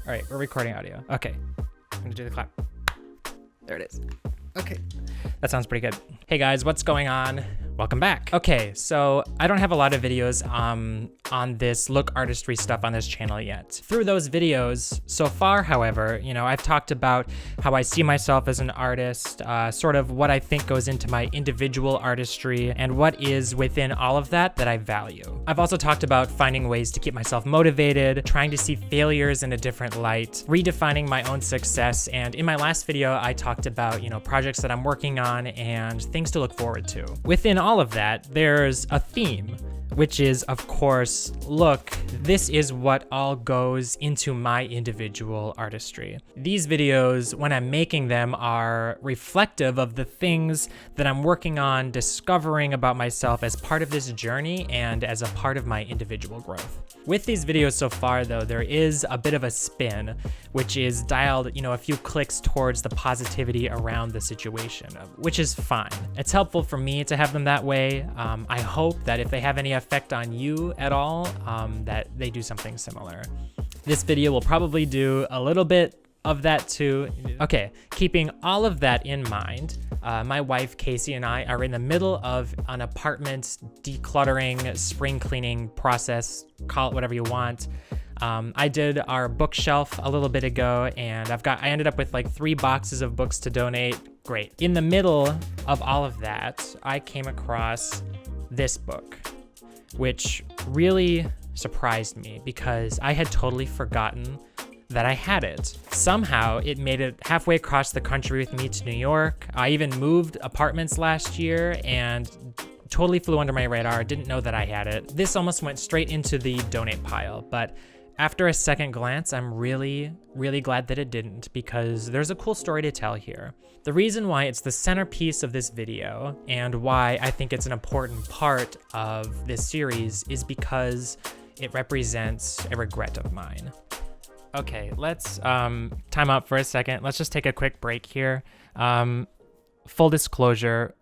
All right, we're recording audio. Okay, I'm gonna do the clap. There it is. Okay, that sounds pretty good. Hey guys, what's going on? Welcome back. Okay, so I don't have a lot of videos on this look artistry stuff on this channel yet. Through those videos so far, however, I've talked about how I see myself as an artist, sort of what I think goes into my individual artistry and what is within all of that I value. I've also talked about finding ways to keep myself motivated, trying to see failures in a different light, redefining my own success, and in my last video, I talked about, projects that I'm working on and things to look forward to. Within all of that, there's a theme, which is, of course, look, this is what all goes into my individual artistry. These videos, when I'm making them, are reflective of the things that I'm working on, discovering about myself as part of this journey and as a part of my individual growth. With these videos so far, though, there is a bit of a spin, which is dialed, a few clicks towards the positivity around the situation, which is fine. It's helpful for me to have them that way. I hope that if they have any effect on you at all, that they do something similar. This video will probably do a little bit of that too. Okay, keeping all of that in mind, my wife Casey and I are in the middle of an apartment decluttering, spring cleaning process, call it whatever you want. I did our bookshelf a little bit ago and I ended up with like 3 boxes of books to donate. Great. In the middle of all of that, I came across this book, which really surprised me because I had totally forgotten that I had it. Somehow it made it halfway across the country with me to New York. I even moved apartments last year and totally flew under my radar, didn't know that I had it. This almost went straight into the donate pile, but after a second glance, I'm really, really glad that it didn't because there's a cool story to tell here. The reason why it's the centerpiece of this video and why I think it's an important part of this series is because it represents a regret of mine. Okay, let's time out for a second. Let's just take a quick break here. Full disclosure,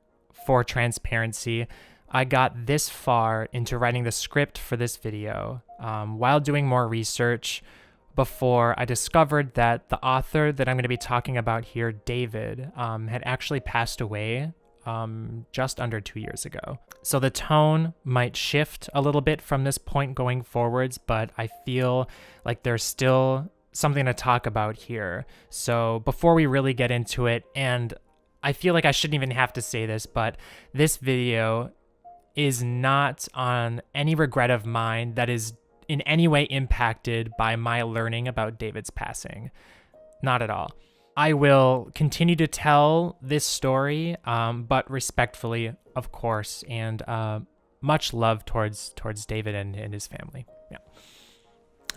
for transparency, I got this far into writing the script for this video while doing more research before I discovered that the author that I'm going to be talking about here, David, had actually passed away just under 2 years ago. So the tone might shift a little bit from this point going forwards, but I feel like there's still something to talk about here. So before we really get into it, and I feel like I shouldn't even have to say this, but this video is not on any regret of mine that is in any way impacted by my learning about David's passing. Not at all. I will continue to tell this story, but respectfully, of course, and much love towards David and his family. Yeah.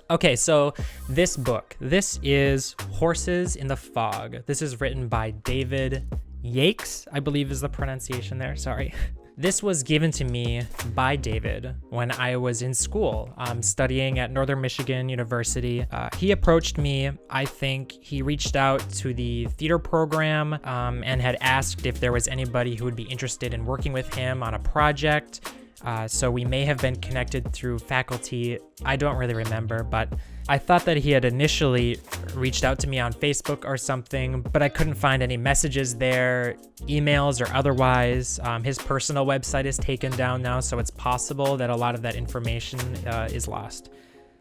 Okay, so this book, this is Horses in the Fog. This is written by David Jaick, I believe is the pronunciation there, sorry. This was given to me by David when I was in school, studying at Northern Michigan University. He approached me, I think he reached out to the theater program and had asked if there was anybody who would be interested in working with him on a project. So we may have been connected through faculty. I don't really remember, but I thought that he had initially reached out to me on Facebook or something, but I couldn't find any messages there, emails or otherwise. His personal website is taken down now, so it's possible that a lot of that information is lost.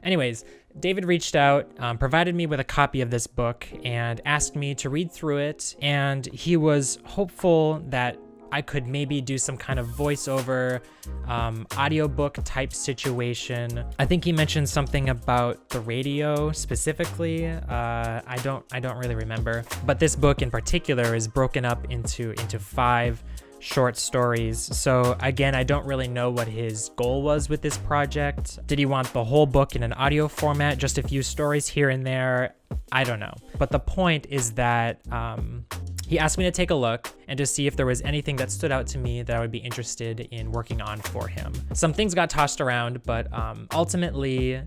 Anyways, David reached out, provided me with a copy of this book and asked me to read through it, and he was hopeful that I could maybe do some kind of voiceover, audiobook type situation. I think he mentioned something about the radio specifically. I don't really remember. But this book in particular is broken up into 5 short stories. So again, I don't really know what his goal was with this project. Did he want the whole book in an audio format, just a few stories here and there? I don't know. But the point is that he asked me to take a look and to see if there was anything that stood out to me that I would be interested in working on for him. Some things got tossed around, but ultimately,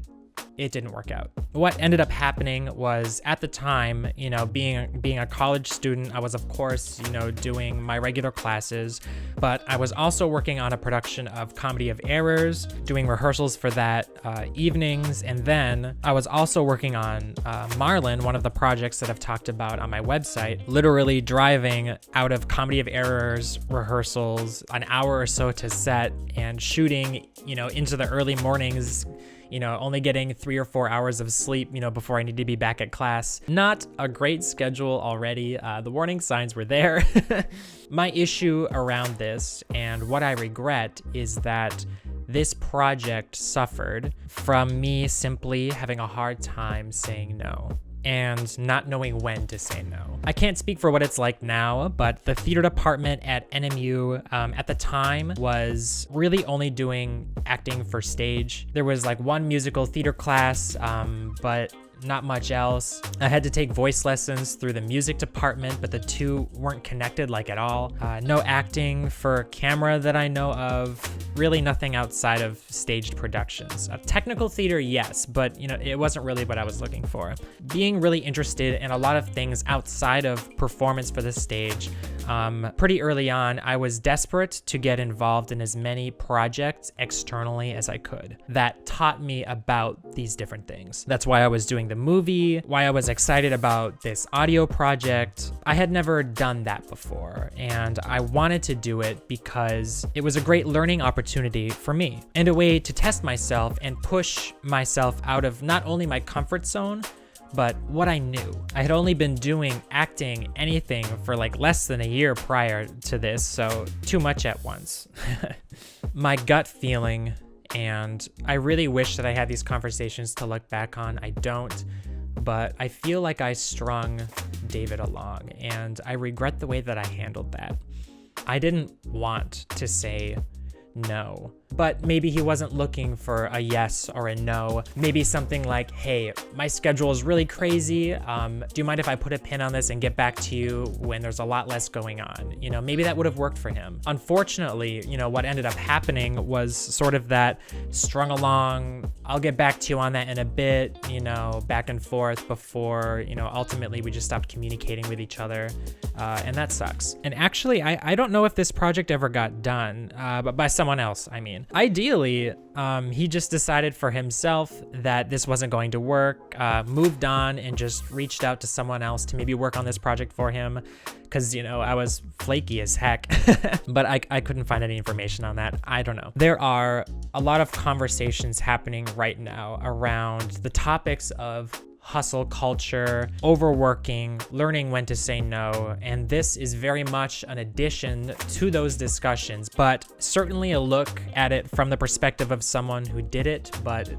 it didn't work out. What ended up happening was, at the time, you know, being a college student, I was of course, you know, doing my regular classes, but I was also working on a production of Comedy of Errors, doing rehearsals for that evenings, and then I was also working on Marlin, one of the projects that I've talked about on my website, literally driving out of Comedy of Errors rehearsals an hour or so to set and shooting, you know, into the early mornings, you know, only getting 3 or 4 hours of sleep, you know, before I need to be back at class. Not a great schedule already. The warning signs were there. My issue around this, and what I regret, is that this project suffered from me simply having a hard time saying no and not knowing when to say no. I can't speak for what it's like now, but the theater department at NMU at the time was really only doing acting for stage. There was like one musical theater class, but not much else. I had to take voice lessons through the music department, but the two weren't connected like at all. No acting for camera that I know of. Really nothing outside of staged productions. Technical theater, yes, but you know, it wasn't really what I was looking for. Being really interested in a lot of things outside of performance for the stage, pretty early on, I was desperate to get involved in as many projects externally as I could that taught me about these different things. That's why I was doing the movie, why I was excited about this audio project. I had never done that before, and I wanted to do it because it was a great learning opportunity for me and a way to test myself and push myself out of not only my comfort zone, but what I knew. I had only been doing acting, anything, for like less than a year prior to this, so too much at once. My gut feeling, and I really wish that I had these conversations to look back on. I don't, but I feel like I strung David along, and I regret the way that I handled that. I didn't want to say no, but maybe he wasn't looking for a yes or a no. Maybe something like, hey, my schedule is really crazy. Do you mind if I put a pin on this and get back to you when there's a lot less going on? You know, maybe that would have worked for him. Unfortunately, you know, what ended up happening was sort of that strung along, I'll get back to you on that in a bit, you know, back and forth before, you know, ultimately we just stopped communicating with each other. And that sucks. And actually, I don't know if this project ever got done, but by someone else, I mean. Ideally, he just decided for himself that this wasn't going to work, moved on, and just reached out to someone else to maybe work on this project for him. Because, you know, I was flaky as heck, but I couldn't find any information on that. I don't know. There are a lot of conversations happening right now around the topics of hustle culture, overworking, learning when to say no, and this is very much an addition to those discussions, but certainly a look at it from the perspective of someone who did it, but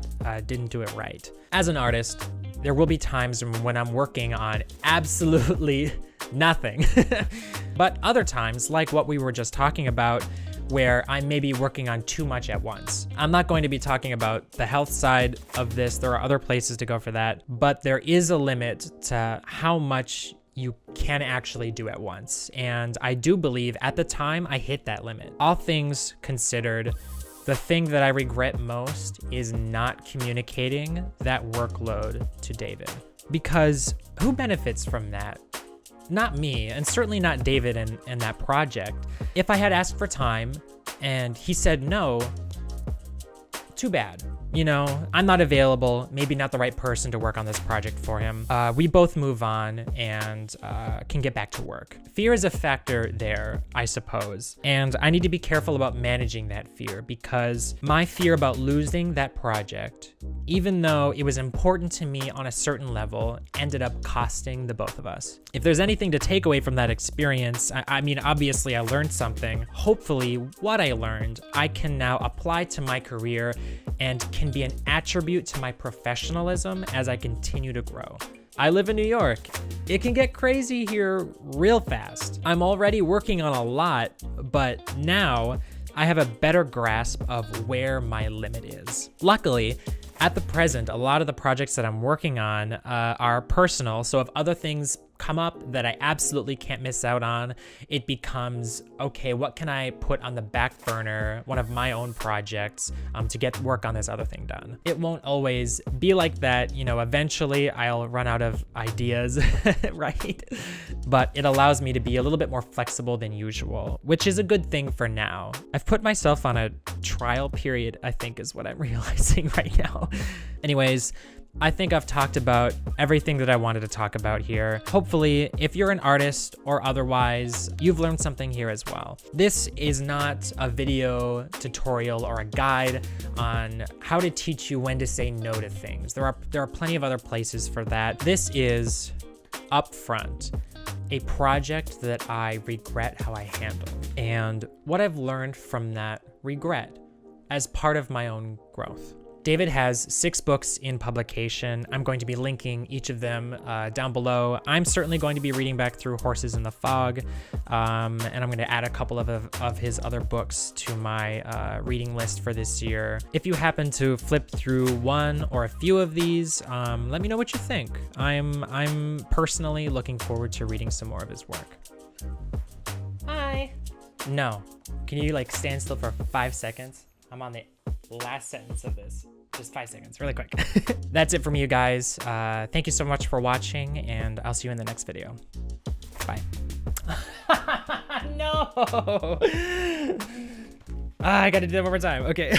didn't do it right. As an artist, there will be times when I'm working on absolutely nothing, but other times, like what we were just talking about, where I may be working on too much at once. I'm not going to be talking about the health side of this. There are other places to go for that, but there is a limit to how much you can actually do at once. And I do believe at the time I hit that limit. All things considered, the thing that I regret most is not communicating that workload to David. Because who benefits from that? Not me, and certainly not David and that project. If I had asked for time and he said no, too bad. You know, I'm not available, maybe not the right person to work on this project for him. We both move on and can get back to work. Fear is a factor there, I suppose. And I need to be careful about managing that fear because my fear about losing that project, even though it was important to me on a certain level, ended up costing the both of us. If there's anything to take away from that experience, I mean, obviously I learned something. Hopefully what I learned, I can now apply to my career and can be an attribute to my professionalism as I continue to grow. I live in New York. It can get crazy here real fast. I'm already working on a lot, but now I have a better grasp of where my limit is. Luckily, at the present, a lot of the projects that I'm working on are personal, so if other things come up that I absolutely can't miss out on, it becomes, okay, what can I put on the back burner, one of my own projects, to get work on this other thing done. It won't always be like that, you know, eventually I'll run out of ideas, right? But it allows me to be a little bit more flexible than usual, which is a good thing for now. I've put myself on a trial period, I think is what I'm realizing right now. Anyways, I think I've talked about everything that I wanted to talk about here. Hopefully, if you're an artist or otherwise, you've learned something here as well. This is not a video tutorial or a guide on how to teach you when to say no to things. There are plenty of other places for that. This is upfront, a project that I regret how I handled and what I've learned from that regret as part of my own growth. David has 6 books in publication. I'm going to be linking each of them down below. I'm certainly going to be reading back through Horses in the Fog, and I'm going to add a couple of his other books to my reading list for this year. If you happen to flip through one or a few of these, let me know what you think. I'm personally looking forward to reading some more of his work. Hi. No. Can you like stand still for 5 seconds? I'm on the last sentence of this. Just 5 seconds, really quick. That's it from you guys. Thank you so much for watching, and I'll see you in the next video. Bye. No! I gotta do that one more time. Okay.